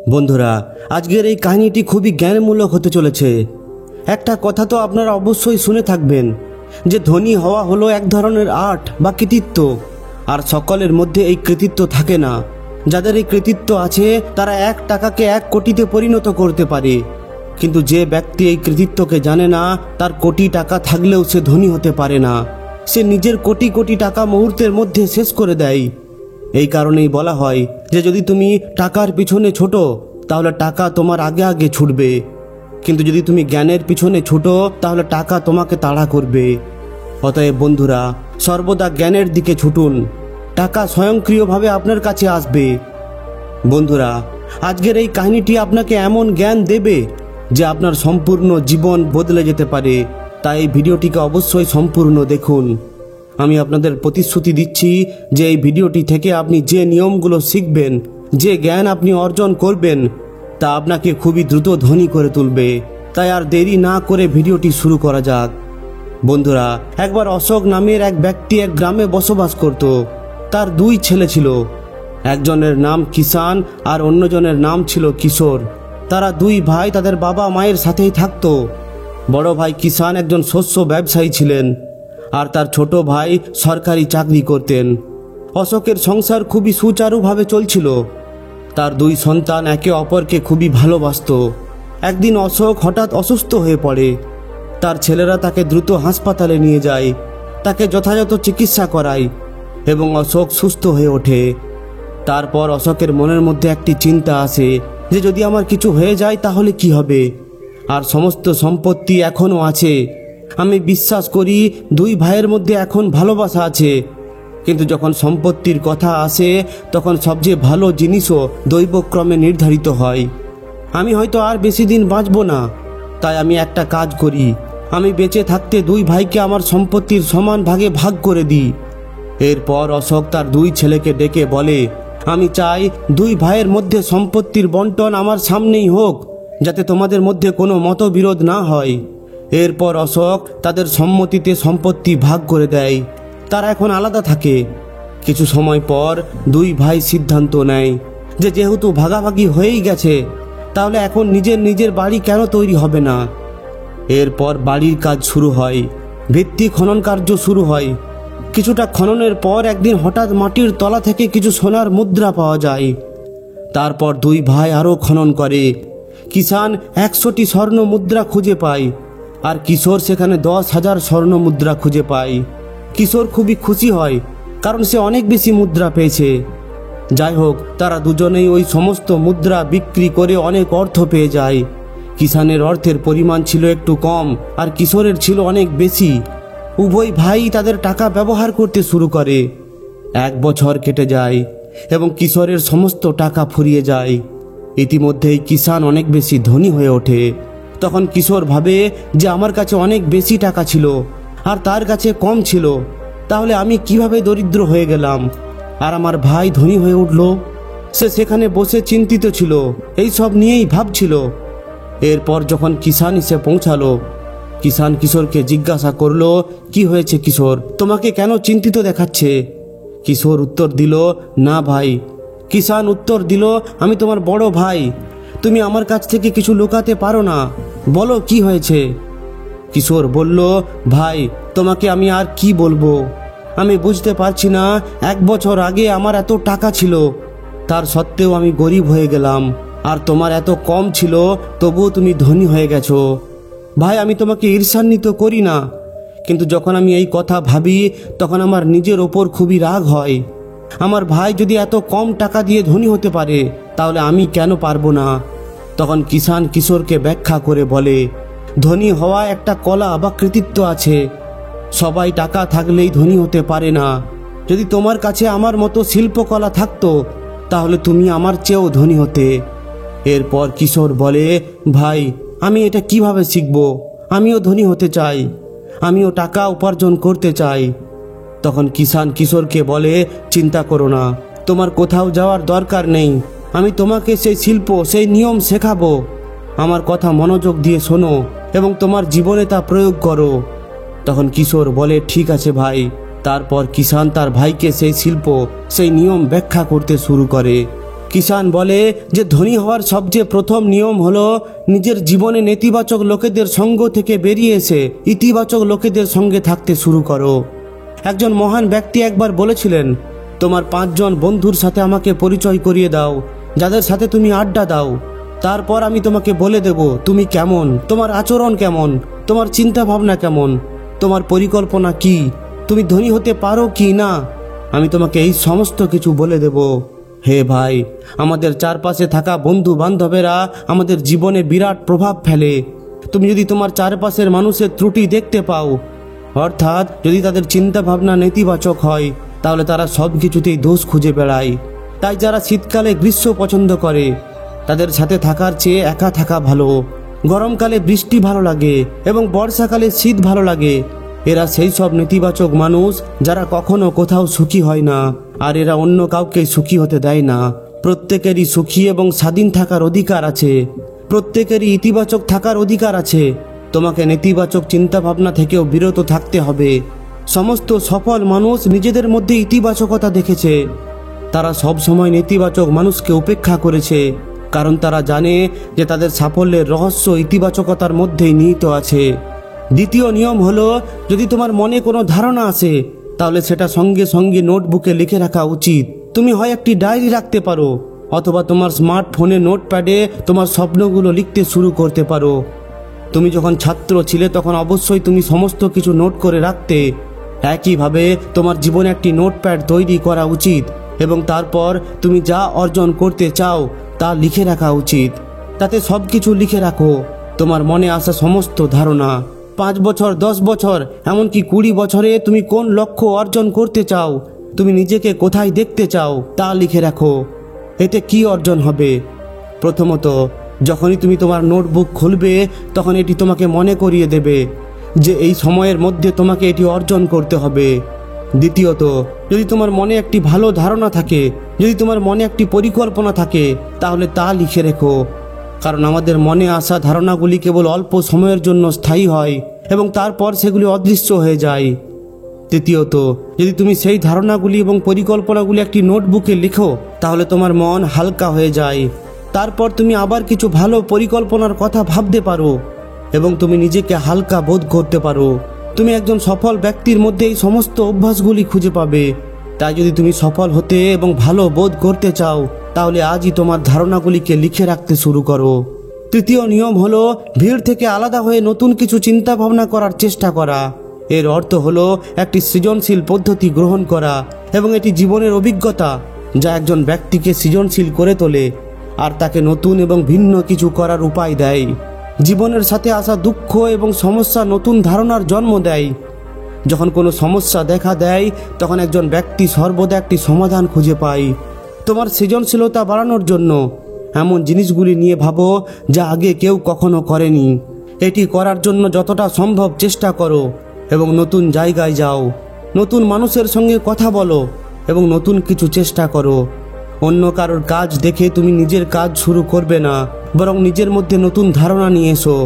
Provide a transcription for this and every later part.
বন্ধুরা, আজকের এই কাহিনীটি খুবই জ্ঞানমূলক হতে চলেছে। একটা কথা তো আপনারা অবশ্যই শুনে থাকবেন যে ধনী হওয়া হলো এক ধরনের আর্ট বা কৃতিত্ব, আর সকলের মধ্যে এই কৃতিত্ব থাকে না। যাদের এই কৃতিত্ব আছে তারা 1 টাকাকে 1 কোটিতে পরিণত করতে পারে, কিন্তু যে ব্যক্তি এই কৃতিত্বকে জানে না তার কোটি টাকা থাকলেও সে ধনী হতে পারে না। সে নিজের কোটি কোটি টাকা মুহূর্তের মধ্যে শেষ করে দেয়। এই কারণেই বলা হয় যে যদি তুমি টাকার পিছনে ছোটো তাহলে টাকা তোমার আগে আগে ছুটবে, কিন্তু যদি তুমি জ্ঞানের পিছনে ছুটো তাহলে টাকা তোমাকে তাড়া করবে। অতএব বন্ধুরা, সর্বদা জ্ঞানের দিকে ছুটুন, টাকা স্বয়ংক্রিয়ভাবে আপনার কাছে আসবে। বন্ধুরা, আজকের এই কাহিনীটি আপনাকে এমন জ্ঞান দেবে যে আপনার সম্পূর্ণ জীবন বদলে যেতে পারে। তাই এই ভিডিওটিকে অবশ্যই সম্পূর্ণ দেখুন। আমি আপনাদের প্রতিশ্রুতি দিচ্ছি যে এই ভিডিওটি থেকে আপনি যে নিয়মগুলো শিখবেন, যে জ্ঞান আপনি অর্জন করবেন, তা আপনাকে খুবই দ্রুত ধনী করে তুলবে। তাই আর দেরি না করে ভিডিওটি শুরু করা যাক। বন্ধুরা, একবার অশোক নামের এক ব্যক্তি এক গ্রামে বসবাস করত। তার 2 ছেলে ছিল। একজনের নাম কিষান আর অন্যজনের নাম ছিল কিশোর। তারা 2 ভাই তাদের বাবা মায়ের সাথেই থাকত। বড় ভাই কিষান একজন শস্য ব্যবসায়ী ছিলেন, আর তার ছোট ভাই সরকারি চাকরি করতেন। অশোকের সংসার খুবই সুচারুভাবে চলছিল। তার 2 সন্তান একে অপরকে খুবই ভালোবাসত। একদিন অশোক হঠাৎ অসুস্থ হয়ে পড়ে। তার ছেলেরা তাকে দ্রুত হাসপাতালে নিয়ে যায়, তাকে যথাযথ চিকিৎসা করায় এবং অশোক সুস্থ হয়ে ওঠে। তারপর অশোকের মনের মধ্যে একটি চিন্তা আসে যে যদি আমার কিছু হয়ে যায় তাহলে কি হবে, আর সমস্ত সম্পত্তি এখনও আছে। আমি বিশ্বাস করি 2 ভাইয়ের মধ্যে এখন ভালোবাসা আছে, কিন্তু যখন সম্পত্তির কথা আসে তখন সবচেয়ে ভালো জিনিসও দৈবক্রমে নির্ধারিত হয়। আমি হয়তো আর বেশি দিন বাঁচব না, তাই আমি একটা কাজ করি, আমি বেঁচে থাকতে 2 ভাইকে আমার সম্পত্তির সমান ভাগে ভাগ করে দিই। এরপর অশোক তার 2 ছেলেকে ডেকে বলে, আমি চাই 2 ভাইয়ের মধ্যে সম্পত্তির বন্টন আমার সামনেই হোক, যাতে তোমাদের মধ্যে কোনো মতবিরোধ না হয়। এরপর অশোক তাদের সম্মতিতে সম্পত্তি ভাগ করে দেয়। তারা এখন আলাদা থাকে। কিছু সময় পর 2 ভাই সিদ্ধান্ত নেয় যে যেহেতু ভাগাভাগি হয়েই গেছে, তাহলে এখন নিজের নিজের বাড়ি কেন তৈরি হবে না। এরপর বাড়ির কাজ শুরু হয়, ভিত্তি খনন কার্য শুরু হয়। কিছুটা খননের পর একদিন হঠাৎ মাটির তলা থেকে কিছু সোনার মুদ্রা পাওয়া যায়। তারপর 2 ভাই আরও খনন করে। কিষান 100টি স্বর্ণ মুদ্রা খুঁজে পায়, আর কিশোর সেখানে 10,000 স্বর্ণ মুদ্রা খুঁজে পায়। কিশোর খুবই খুশি হয়, কারণ সে অনেক বেশি মুদ্রা পেয়েছে। যাই হোক, তারা দুজনেই ওই সমস্ত মুদ্রা বিক্রি করে অনেক অর্থ পেয়ে যায়। কিষানের অর্থের পরিমাণ ছিল একটু কম, আর কিশোরের ছিল অনেক বেশি। উভয় ভাই তাদের টাকা ব্যবহার করতে শুরু করে। 1 বছর কেটে যায় এবং কিশোরের সমস্ত টাকা ফুরিয়ে যায়। ইতিমধ্যেই কিষান অনেক বেশি ধনী হয়ে ওঠে। তখন কিশোর ভাবে যে আমার কাছে অনেক বেশি টাকা ছিল আর তার কাছে কম ছিল, তাহলে আমি কিভাবে দরিদ্র হয়ে গেলাম আর আমার ভাই ধনী হয়ে উঠল। সে সেখানে বসে চিন্তিত ছিল, এই সব নিয়েই ভাবছিল। এরপর যখন কিষান এসে পৌঁছালো, কিষান কিশোরকে জিজ্ঞাসা করলো, কি হয়েছে কিশোর, তোমাকে কেন চিন্তিত দেখাচ্ছে? কিশোর উত্তর দিল, না ভাই। কিষান উত্তর দিল, আমি তোমার বড় ভাই, তুমি আমার কাছ থেকে কিছু লুকাতে পারো না, বলো কি হয়েছে। কিশোর বলল, ভাই তোমাকে আমি আর কি বলবো, আমি বুঝতে পারছি না 1 বছর আগে আমার এত টাকা ছিল, তার সত্ত্বেও আমি গরিব হয়ে গেলাম, আর তোমার এত কম ছিল তবুও তুমি ধনী হয়ে গেছো। ভাই, আমি তোমাকে ঈর্ষান্বিত করি না, কিন্তু যখন আমি এই কথা ভাবি তখন আমার নিজের ওপর খুবই রাগ হয়। আমার ভাই যদি এত কম টাকা দিয়ে ধনী হতে পারে, তাহলে আমি কেন পারবো না? তখন কিষান কিশোরকে ব্যাখ্যা করে বলে, ধনী হওয়া একটা কলা বা কৃতিত্ব আছে। সবাই টাকা থাকলেই ধনী হতে পারে না। যদি তোমার কাছে আমার মতো শিল্পকলা থাকতো তাহলে তুমি আমার চেয়েও ধনী হতে। এরপর কিশোর বলে, ভাই আমি এটা কিভাবে শিখব? আমিও ধনী হতে চাই, আমিও টাকা উপার্জন করতে চাই। তখন কিষান কিশোরকে বলে, চিন্তা করো না, তোমার কোথাও যাওয়ার দরকার নেই, আমি তোমাকে সেই শিল্প, সেই নিয়ম শেখাবো। আমার কথা মনোযোগ দিয়ে শোনো এবং তোমার জীবনে তা প্রয়োগ করো। তখন কিশোর বলে, ঠিক আছে ভাই। তারপর কিষান তার ভাইকে সেই শিল্প, সেই নিয়ম ব্যাখ্যা করতে শুরু করে। কিষাণ বলে যে ধনী হওয়ার সবচেয়ে প্রথম নিয়ম হলো নিজের জীবনে নেতিবাচক লোকেদের সঙ্গ থেকে বেরিয়ে এসে ইতিবাচক লোকেদের সঙ্গে থাকতে শুরু করো। একজন মহান ব্যক্তি একবার বলেছিলেন, তোমার 5 জন বন্ধুর সাথে আমাকে পরিচয় করিয়ে দাও, যাদের সাথে তুমি আড্ডা দাও। তারপর আমি তোমাকে বলে দেব তুমি কেমন, তোমার আচরণ কেমন, তোমার চিন্তা ভাবনা কেমন, তোমার পরিকল্পনা কি, তুমি ধনী হতে পারো কি না। আমি তোমাকে এই সমস্ত কিছু বলে দেব। হে ভাই, আমাদের চারপাশে থাকা বন্ধু বান্ধবেরা আমাদের জীবনে বিরাট প্রভাব ফেলে। তুমি যদি তোমার চারপাশের মানুষের ত্রুটি দেখতে পাও, অর্থাৎ যদি তাদের চিন্তা ভাবনা নেতিবাচক হয়, তাহলে তারা সব কিছুতেই দোষ খুঁজে বেড়ায়। তাই যারা শীতকালে গ্রীষ্ম পছন্দ করে তাদের সাথে থাকার চেয়ে একা থাকা ভালো। গরমকালে বৃষ্টি ভালো লাগে এবং বর্ষাকালে শীত ভালো লাগে। এরা সেই সব নেতিবাচক মানুষ যারা কখনো কোথাও সুখী হয় না, আর এরা অন্য কাউকে সুখী হতে দেয় না। প্রত্যেকেরই সুখী এবং স্বাধীন থাকার অধিকার আছে, প্রত্যেকেরই ইতিবাচক থাকার অধিকার আছে। তোমাকে নেতিবাচক চিন্তা ভাবনা থেকেও বিরত থাকতে হবে। সমস্ত সফল মানুষ নিজেদের মধ্যে ইতিবাচকতা দেখেছে। তারা সব সময় নেতিবাচক মানুষকে উপেক্ষা করেছে, কারণ তারা জানে যে তাদের সাফল্যের রহস্য ইতিবাচকতার মধ্যেই নিহিত আছে। দ্বিতীয় নিয়ম হলো, যদি তোমার মনে কোনো ধারণা আসে তাহলে সেটা সঙ্গে সঙ্গে নোটবুকে লিখে রাখা উচিত। তুমি হয় একটি ডায়েরি রাখতে পারো, অথবা তোমার স্মার্টফোনে নোটপ্যাডে তোমার স্বপ্নগুলো লিখতে শুরু করতে পারো। তুমি যখন ছাত্র ছিলে তখন অবশ্যই তুমি সমস্ত কিছু নোট করে রাখতে। একইভাবে তোমার জীবনে একটি নোটপ্যাড তৈরি করা উচিত এবং তারপর তুমি যা অর্জন করতে চাও তা লিখে রাখা উচিত। তাতে সব কিছু লিখে রাখো, তোমার মনে আসা সমস্ত ধারণা। 5 বছর, 10 বছর, এমনকি 20 বছরে তুমি কোন লক্ষ্য অর্জন করতে চাও, তুমি নিজেকে কোথায় দেখতে চাও তা লিখে রাখো। এতে কি অর্জন হবে? প্রথমত, যখনই তুমি তোমার নোটবুক খুলবে তখন এটি তোমাকে মনে করিয়ে দেবে যে এই সময়ের মধ্যে তোমাকে এটি অর্জন করতে হবে। দ্বিতীয়ত, যদি তোমার মনে একটি ভালো ধারণা থাকে, যদি তোমার মনে একটি পরিকল্পনা থাকে, তাহলে তা লিখে রেখো। কারণ আমাদের মনে আসা ধারণাগুলি কেবল অল্প সময়ের জন্য স্থায়ী হয় এবং তারপর সেগুলি অদৃশ্য হয়ে যায়। তৃতীয়ত, যদি তুমি সেই ধারণাগুলি এবং পরিকল্পনাগুলি একটি নোটবুকে লিখো তাহলে তোমার মন হালকা হয়ে যায়। তারপর তুমি আবার কিছু ভালো পরিকল্পনার কথা ভাবতে পারো এবং তুমি নিজেকে হালকা বোধ করতে পারো। তুমি একজন সফল ব্যক্তির মধ্যে এই সমস্ত অভ্যাসগুলি খুঁজে পাবে। তাই যদি তুমি সফল হতে এবং ভালো বোধ করতে চাও তাহলে আজই তোমার ধারণাগুলিকে লিখে রাখতে শুরু করো। তৃতীয় নিয়ম হলো, ভিড় থেকে আলাদা হয়ে নতুন কিছু চিন্তা ভাবনা করার চেষ্টা করা। এর অর্থ হলো একটি সৃজনশীল পদ্ধতি গ্রহণ করা এবং এটি জীবনের অভিজ্ঞতা যা একজন ব্যক্তিকে সৃজনশীল করে তোলে আর তাকে নতুন এবং ভিন্ন কিছু করার উপায় দেয়। জীবনের সাথে আসা দুঃখ এবং সমস্যা নতুন ধারণার জন্ম দেয়। যখন কোনো সমস্যা দেখা দেয় তখন একজন ব্যক্তি সর্বদা একটি সমাধান খুঁজে পায়। তোমার সৃজনশীলতা বাড়ানোর জন্য এমন জিনিসগুলি নিয়ে ভাবো যা আগে কেউ কখনো করেনি। এটি করার জন্য যতটা সম্ভব চেষ্টা করো এবং নতুন জায়গায় যাও, নতুন মানুষের সঙ্গে কথা বলো এবং নতুন কিছু চেষ্টা করো। অন্য কারোর কাজ দেখে তুমি নিজের কাজ শুরু করবে না, বরং নিজের মধ্যে নতুন ধারণা নিয়ে এসো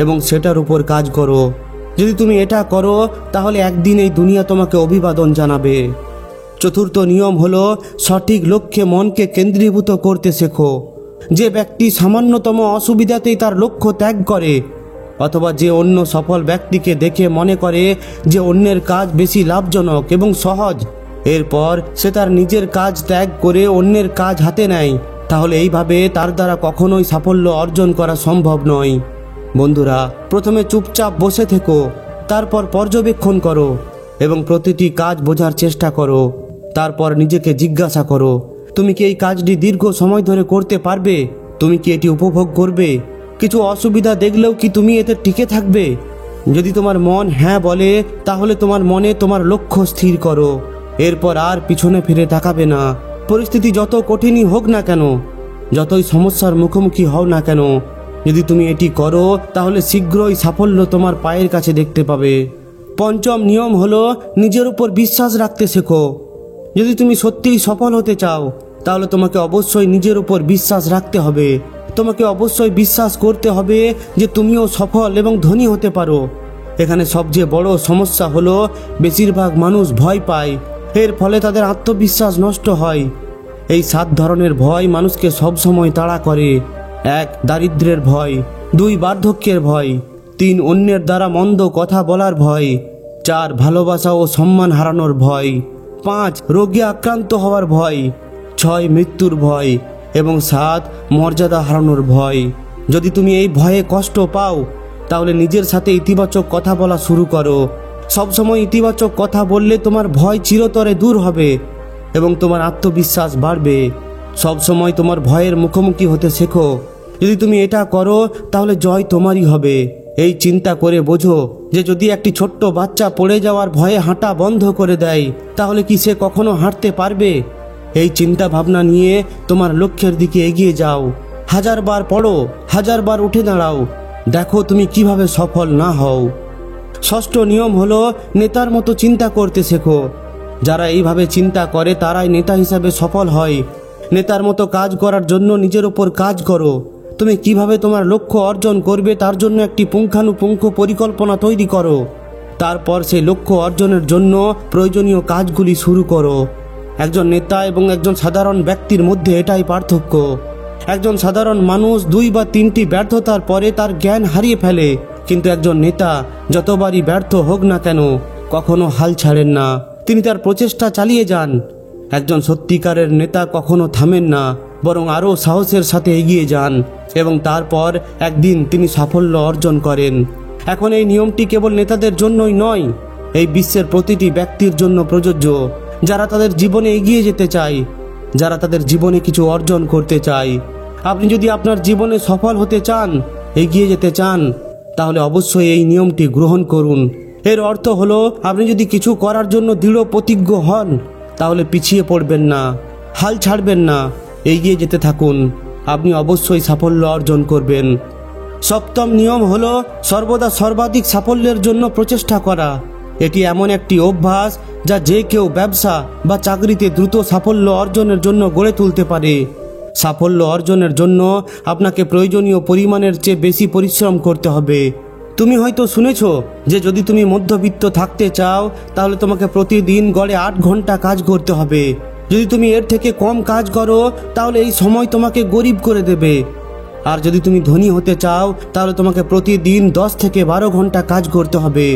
এবং সেটার উপর কাজ করো। যদি তুমি এটা করো তাহলে একদিন এই দুনিয়া তোমাকে অভিবাদন জানাবে। চতুর্থ নিয়ম হলো, সঠিক লক্ষ্যে মনকে কেন্দ্রীভূত করতে শেখো। যে ব্যক্তি সামান্যতম অসুবিধাতেই তার লক্ষ্য ত্যাগ করে, অথবা যে অন্য সফল ব্যক্তিকে দেখে মনে করে যে অন্যের কাজ বেশি লাভজনক এবং সহজ, এরপর সে তার নিজের কাজ ত্যাগ করে অন্যের কাজ হাতে নেয়, তাহলে এইভাবে তার দ্বারা কখনোই সাফল্য অর্জন করা সম্ভব নয়। বন্ধুরা, প্রথমে চুপচাপ বসে থেকো, তারপর পর্যবেক্ষণ করো এবং প্রতিটি কাজ বোঝার চেষ্টা করো। তারপর নিজেকে জিজ্ঞাসা করো, তুমি কি এই কাজটি দীর্ঘ সময় ধরে করতে পারবে? তুমি কি এটি উপভোগ করবে? কিছু অসুবিধা দেখলেও কি তুমি এতে টিকে থাকবে? যদি তোমার মন হ্যাঁ বলে তাহলে তোমার মনে তোমার লক্ষ্য স্থির করো। এরপর আর পিছনে ফিরে তাকাবে না। পরিস্থিতি যত কঠিনই হোক না কেন, যতই সমস্যার মুখোমুখি হও না কেন, যদি তুমি এটি করো তাহলে শীঘ্রই সাফল্য তোমার পায়ের কাছে দেখতে পাবে। পঞ্চম নিয়ম হলো, নিজের উপর বিশ্বাস রাখতে শেখো। যদি তুমি সত্যিই সফল হতে চাও তাহলে তোমাকে অবশ্যই নিজের উপর বিশ্বাস রাখতে হবে। তোমাকে অবশ্যই বিশ্বাস করতে হবে যে তুমিও সফল এবং ধনী হতে পারো। এখানে সবচেয়ে বড় সমস্যা হলো বেশিরভাগ মানুষ ভয় পায়, এর ফলে তাদের আত্মবিশ্বাস নষ্ট হয়। এই 7 ধরনের ভয় মানুষকে সবসময় তাড়া করে। 1. দারিদ্র্যের ভয়। 2. বার্ধক্যের ভয়। 3. অন্যের দ্বারা মন্দ কথা বলার ভয়। 4. ভালোবাসা ও সম্মান হারানোর ভয়। 5. রোগে আক্রান্ত হওয়ার ভয়। 6. মৃত্যুর ভয়। এবং 7. মর্যাদা হারানোর ভয়। যদি তুমি এই ভয়ে কষ্ট পাও, তাহলে নিজের সাথে ইতিবাচক কথা বলা শুরু করো। সবসময় ইতিবাচক কথা বললে তোমার ভয় চিরতরে দূর হবে এবং তোমার আত্মবিশ্বাস বাড়বে। সবসময় তোমার ভয়ের মুখোমুখি হতে শেখো। যদি তুমি এটা করো, তাহলে জয় তোমারই হবে। এই চিন্তা করে বোঝো যে যদি একটি ছোট্ট বাচ্চা পড়ে যাওয়ার ভয়ে হাঁটা বন্ধ করে দেয়, তাহলে কি সে কখনো হাঁটতে পারবে? এই চিন্তা ভাবনা নিয়ে তোমার লক্ষ্যের দিকে এগিয়ে যাও। 1000 বার পড়ো, 1000 বার উঠে দাঁড়াও, দেখো তুমি কিভাবে সফল না হও। 6ষ্ঠ নিয়ম হলো নেতার মতো চিন্তা করতে শেখো। যারা এইভাবে চিন্তা করে তারাই নেতা হিসাবে সফল হয়। নেতার মতো কাজ করার জন্য নিজের ওপর কাজ করো। তুমি কিভাবে তোমার লক্ষ্য অর্জন করবে তার জন্য একটি পুঙ্খানুপুঙ্খ পরিকল্পনা তৈরি করো। তারপর সেই লক্ষ্য অর্জনের জন্য প্রয়োজনীয় কাজগুলি শুরু করো। একজন নেতা এবং একজন সাধারণ ব্যক্তির মধ্যে এটাই পার্থক্য। একজন সাধারণ মানুষ 2 বা 3টি ব্যর্থতার পরে তার জ্ঞান হারিয়ে ফেলে, কিন্তু একজন নেতা যতবারই ব্যর্থ হোক না কেন কখনো হাল ছাড়েন না। তিনি তার প্রচেষ্টা চালিয়ে যান। একজন সত্যিকারের নেতা কখনো থামেন না, বরং আরও সাহসের সাথে এগিয়ে যান এবং তারপর একদিন তিনি সাফল্য অর্জন করেন। এখন এই নিয়মটি কেবল নেতাদের জন্যই নয়, এই বিশ্বের প্রতিটি ব্যক্তির জন্য প্রযোজ্য, যারা তাদের জীবনে এগিয়ে যেতে চায়, যারা তাদের জীবনে কিছু অর্জন করতে চায়। আপনি যদি আপনার জীবনে সফল হতে চান, এগিয়ে যেতে চান, তাহলে অবশ্যই এই নিয়মটি গ্রহণ করুন। এর অর্থ হলো আপনি যদি কিছু করার জন্য দৃঢ় প্রতিজ্ঞ হন, তাহলে পিছিয়ে পড়বেন না, হাল ছাড়বেন না, এগিয়ে যেতে থাকুন। আপনি অবশ্যই সাফল্য অর্জন করবেন। 7ম নিয়ম হলো সর্বদা সর্বাধিক সাফল্যের জন্য প্রচেষ্টা করা। এটি এমন একটি অভ্যাস যা যে কেউ ব্যবসা বা চাকরিতে দ্রুত সাফল্য অর্জনের জন্য গড়ে তুলতে পারে। সাফল্য অর্জনের জন্য আপনাকে প্রয়োজনীয় পরিমাণের চেয়ে বেশি পরিশ্রম করতে হবে। তুমি হয়তো শুনেছ যে যদি তুমি মধ্যবিত্ত থাকতে চাও, তাহলে তোমাকে প্রতিদিন গড়ে 8 ঘন্টা কাজ করতে হবে। যদি তুমি এর থেকে কম কাজ করো, তাহলে এই সময় তোমাকে গরিব করে দেবে। আর যদি তুমি ধনী হতে চাও, তাহলে তোমাকে প্রতিদিন 10 থেকে 12 ঘন্টা কাজ করতে হবে।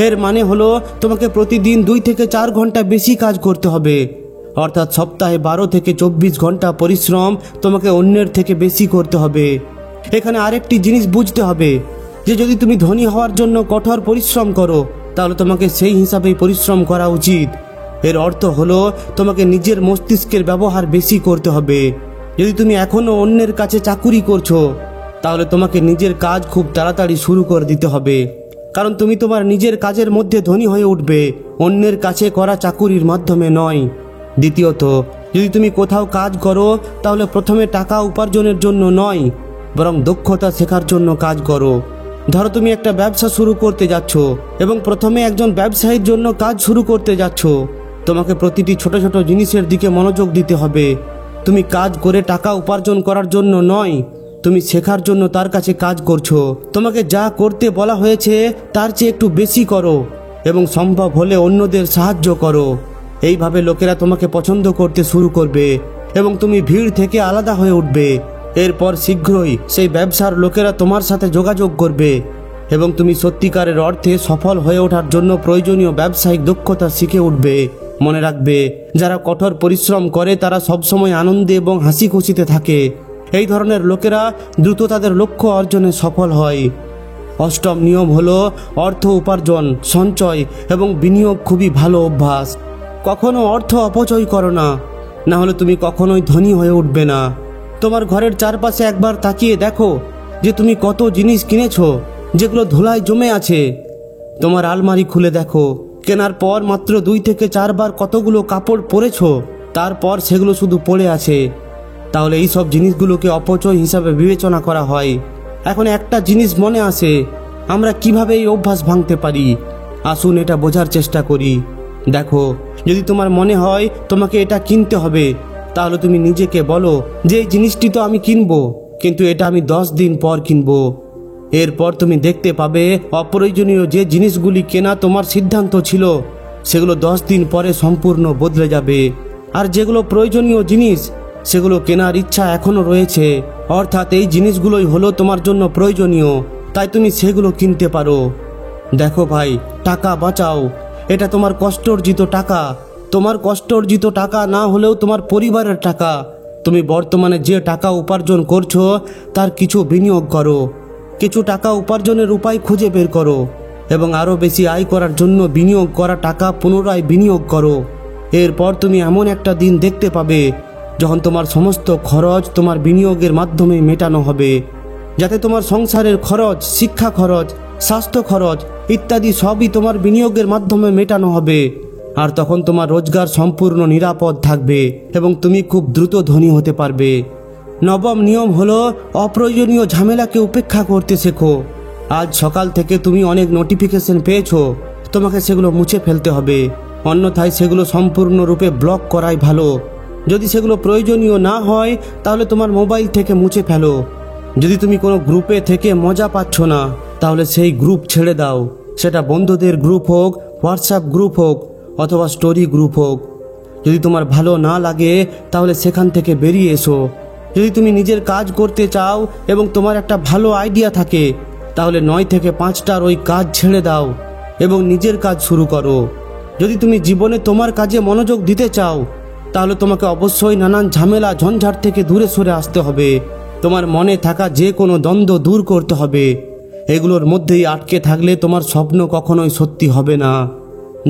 এর মানে হলো তোমাকে প্রতিদিন 2 থেকে 4 ঘন্টা বেশি কাজ করতে হবে। অর্থাৎ সপ্তাহে 12 থেকে 24 ঘন্টা পরিশ্রম তোমাকে অন্যের থেকে বেশি করতে হবে। এখানে আরেকটি জিনিস বুঝতে হবে যে যদি তুমি ধনী হওয়ার জন্য কঠোর পরিশ্রম করো, তাহলে তোমাকে সেই হিসাবেই পরিশ্রম করা উচিত। এর অর্থ হলো তোমাকে নিজের মস্তিষ্কের ব্যবহার বেশি করতে হবে। যদি তুমি এখনও অন্যের কাছে চাকুরি করছো, তাহলে তোমাকে নিজের কাজ খুব তাড়াতাড়ি শুরু করে দিতে হবে, কারণ তুমি তোমার নিজের কাজের মধ্যে ধনী হয়ে উঠবে, অন্যের কাছে করা চাকুরির মাধ্যমে নয়। দ্বিতীয়ত, যদি তুমি কোথাও কাজ করো, তাহলে প্রথমে টাকা উপার্জনের জন্য নয়, বরং দক্ষতা শেখার জন্য কাজ করো। ধরো তুমি একটা ব্যবসা শুরু করতে যাচ্ছ এবং প্রথমে একজন ব্যবসায়ীর জন্য কাজ শুরু করতে যাচ্ছ। তোমাকে প্রতিটি ছোট ছোট জিনিসের দিকে মনোযোগ দিতে হবে। তুমি কাজ করে টাকা উপার্জন করার জন্য নয়, তুমি শেখার জন্য তার কাছে কাজ করছো। তোমাকে যা করতে বলা হয়েছে তার চেয়ে একটু বেশি করো এবং সম্ভব হলে অন্যদের সাহায্য করো। এইভাবে লোকেরা তোমাকে পছন্দ করতে শুরু করবে এবং তুমি ভিড় থেকে আলাদা হয়ে উঠবে। এরপর শীঘ্রই সেই ব্যবসার লোকেরা তোমার সাথে যোগাযোগ করবে এবং তুমি সত্যিকারের অর্থে সফল হয়ে ওঠার জন্য প্রয়োজনীয় ব্যবসায়িক দক্ষতা শিখে উঠবে। মনে রাখবে, যারা কঠোর পরিশ্রম করে তারা সবসময় আনন্দে এবং হাসি খুশিতে থাকে। এই ধরনের লোকেরা দ্রুত তাদের লক্ষ্য অর্জনে সফল হয়। 8ম নিয়ম হলো অর্থ উপার্জন, সঞ্চয় এবং বিনিয়োগ খুবই ভালো অভ্যাস। কখনো অর্থ অপচয় করো না, না হলে তুমি কখনোই ধনী হয়ে উঠবে না। তোমার ঘরের চারপাশে একবার তাকিয়ে দেখো যে তুমি কত জিনিস কিনেছো যেগুলো ধুলায় জমে আছে। তোমার আলমারি খুলে দেখো, কেনার পর মাত্র 2 থেকে 4 বার কতগুলো কাপড় পরেছো, তারপর সেগুলো শুধু পড়ে আছে। তাহলে এই সব জিনিসগুলোকে অপচয় হিসাবে বিবেচনা করা হয়। এখন একটা জিনিস মনে আসে, আমরা কিভাবে এই অভ্যাস ভাঙতে পারি। আসুন এটা বোঝার চেষ্টা করি। দেখো, যদি তোমার মনে হয় তোমাকে এটা কিনতে হবে, তাহলে তুমি নিজেকে বলো যে এই জিনিসটি তো আমি কিনবো, কিন্তু এটা আমি 10 দিন পর কিনবো। এরপর তুমি দেখতে পাবে অপ্রয়োজনীয় যে জিনিসগুলি কেনা তোমার সিদ্ধান্ত ছিল, সেগুলো 10 দিন পরে সম্পূর্ণ বদলে যাবে। আর যেগুলো প্রয়োজনীয় জিনিস সেগুলো কেনার ইচ্ছা এখনো রয়েছে, অর্থাৎ এই জিনিসগুলোই হলো তোমার জন্য প্রয়োজনীয়, তাই তুমি সেগুলো কিনতে পারো। দেখো ভাই, টাকা বাঁচাও, এটা তোমার কষ্ট অর্জিত টাকা। তোমার কষ্ট অর্জিত টাকা না হলেও তোমার পরিবারের টাকা। তুমি বর্তমানে যে টাকা উপার্জন করছো তার কিছু বিনিয়োগ করো, কিছু টাকা উপার্জনের উপায় খুঁজে বের করো এবং আরও বেশি আয় করার জন্য বিনিয়োগ করা টাকা পুনরায় বিনিয়োগ করো। এরপর তুমি এমন একটা দিন দেখতে পাবে যখন তোমার সমস্ত খরচ তোমার বিনিয়োগের মাধ্যমে মেটানো হবে, যাতে তোমার সংসারের খরচ, শিক্ষা খরচ, স্বাস্থ্য খরচ ইত্যাদি সবই তোমার বিনিয়োগের মাধ্যমে মেটানো হবে। আর তখন তোমার রোজগার সম্পূর্ণ নিরাপদ থাকবে এবং তুমি খুব দ্রুত ধনী হতে পারবে। নবম নিয়ম হলো অপ্রয়োজনীয় ঝামেলাকে উপেক্ষা করতে শেখো। আজ সকাল থেকে তুমি অনেক নোটিফিকেশন পেয়েছো, তোমাকে সেগুলো মুছে ফেলতে হবে, অন্যথায় সেগুলো সম্পূর্ণরূপে ব্লক করাই ভালো। যদি সেগুলো প্রয়োজনীয় না হয় তাহলে তোমার মোবাইল থেকে মুছে ফেলো। যদি তুমি কোনো গ্রুপে থেকে মজা পাচ্ছ না তাহলে সেই গ্রুপ ছেড়ে দাও, সেটা বন্ধুদের গ্রুপ হোক, হোয়াটসঅ্যাপ গ্রুপ হোক অথবা স্টোরি গ্রুপ হোক। যদি তোমার ভালো না লাগে তাহলে সেখান থেকে বেরিয়ে এসো। যদি তুমি নিজের কাজ করতে চাও এবং তোমার একটা ভালো আইডিয়া থাকে তাহলে 9 থেকে 5টার ওই কাজ ছেড়ে দাও এবং নিজের কাজ শুরু করো। যদি তুমি জীবনে তোমার কাজে মনোযোগ দিতে চাও তাহলে তোমাকে অবশ্যই নানান ঝামেলা ঝঞ্ঝাট থেকে দূরে সরে আসতে হবে। তোমার মনে থাকা যে কোনো দ্বন্দ্ব দূর করতে হবে। এগুলোর মধ্যেই আটকে থাকলে তোমার স্বপ্ন কখনোই সত্যি হবে না।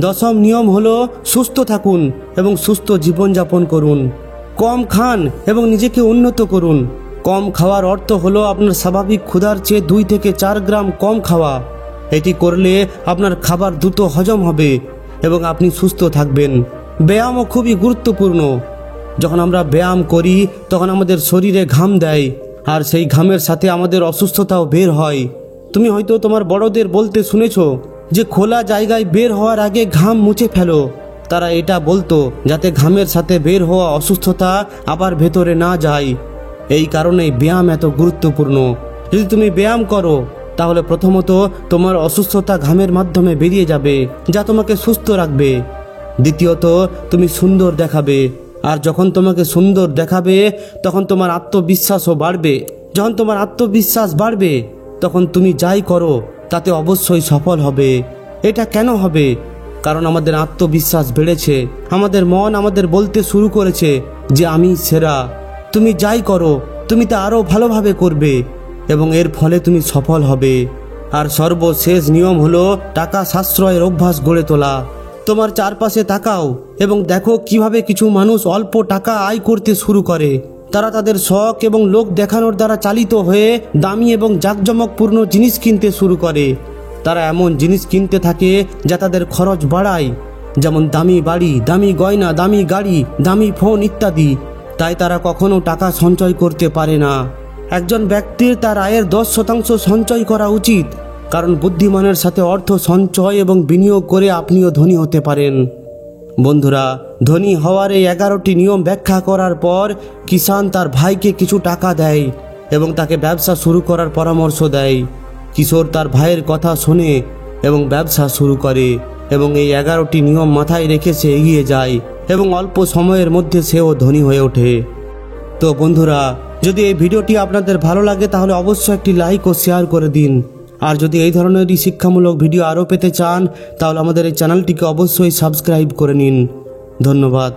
দশম নিয়ম হলো সুস্থ থাকুন এবং সুস্থ জীবনযাপন করুন। কম খান এবং নিজেকে উন্নত করুন। কম খাওয়ার অর্থ হলো আপনার স্বাভাবিক ক্ষুধার চেয়ে 2 থেকে 4 গ্রাম কম খাওয়া। এটি করলে আপনার খাবার দ্রুত হজম হবে এবং আপনি সুস্থ থাকবেন। ব্যায়ামও খুবই গুরুত্বপূর্ণ। যখন আমরা ব্যায়াম করি তখন আমাদের শরীরে ঘাম দেয় আর সেই ঘামের সাথে আমাদের অসুস্থতাও বের হয়। তুমি হয়তো তোমার বড়দের বলতে শুনেছো যে খোলা জায়গায় বের হওয়ার আগে ঘাম মুছে ফেলো। তারা এটা বলতো যাতে ঘামের সাথে বের হওয়া অসুস্থতা আবার ভেতরে না যায়। এই কারণেই ব্যায়াম এত গুরুত্বপূর্ণ। যদি তুমি ব্যায়াম করো তাহলে প্রথমত তোমার অসুস্থতা ঘামের মাধ্যমে বেরিয়ে যাবে, যা তোমাকে সুস্থ রাখবে। দ্বিতীয়ত তুমি সুন্দর দেখাবে, আর যখন তোমাকে সুন্দর দেখাবে তখন তোমার আত্মবিশ্বাসও বাড়বে। যখন তোমার আত্মবিশ্বাস বাড়বে তখন তুমি যাই করো তাতে অবশ্যই সফল হবে। এটা কেন হবে? কারণ আমাদের আত্মবিশ্বাস বেড়েছে, আমাদের মন আমাদের বলতে শুরু করেছে যে আমি সেরা। তুমি যাই করো তুমি তা আরও ভালোভাবে করবে এবং এর ফলে তুমি সফল হবে। আর সর্বশেষ নিয়ম হলো টাকা সাশ্রয়ের অভ্যাস গড়ে তোলা। তোমার চারপাশে তাকাও এবং দেখো কিভাবে কিছু মানুষ অল্প টাকা আয় করতে শুরু করে। তারা তাদের শখ এবং লোক দেখানোর দ্বারা চালিত হয়ে দামি এবং জাঁকজমকপূর্ণ জিনিস কিনতে শুরু করে। তারা এমন জিনিস কিনতে থাকে যা তাদের খরচ বাড়ায়, যেমন দামি বাড়ি, দামি গয়না, দামি গাড়ি, দামি ফোন ইত্যাদি। তাই তারা কখনো টাকা সঞ্চয় করতে পারে না। একজন ব্যক্তির তার আয়ের 10% সঞ্চয় করা উচিত, কারণ বুদ্ধিমানের সাথে অর্থ সঞ্চয় এবং বিনিয়োগ করে আপনিও ধনী হতে পারেন। বন্ধুরা, ধনী হওয়ার এই 11টি নিয়ম ব্যাখ্যা করার পর কিষান তার ভাইকে কিছু টাকা দেয় এবং তাকে ব্যবসা শুরু করার পরামর্শ দেয়। কিশোর তার ভাইয়ের কথা শোনে এবং ব্যবসা শুরু করে এবং এই 11টি নিয়ম মাথায় রেখে সে এগিয়ে যায় এবং অল্প সময়ের মধ্যে সেও ধনী হয়ে ওঠে। তো বন্ধুরা, যদি এই ভিডিওটি আপনাদের ভালো লাগে তাহলে অবশ্যই একটি লাইক ও শেয়ার করে দিন। আর যদি এই ধরনেরই শিক্ষামূলক ভিডিও আরও পেতে চান তাহলে আমাদের এই চ্যানেলটিকে অবশ্যই সাবস্ক্রাইব করে নিন। ধন্যবাদ।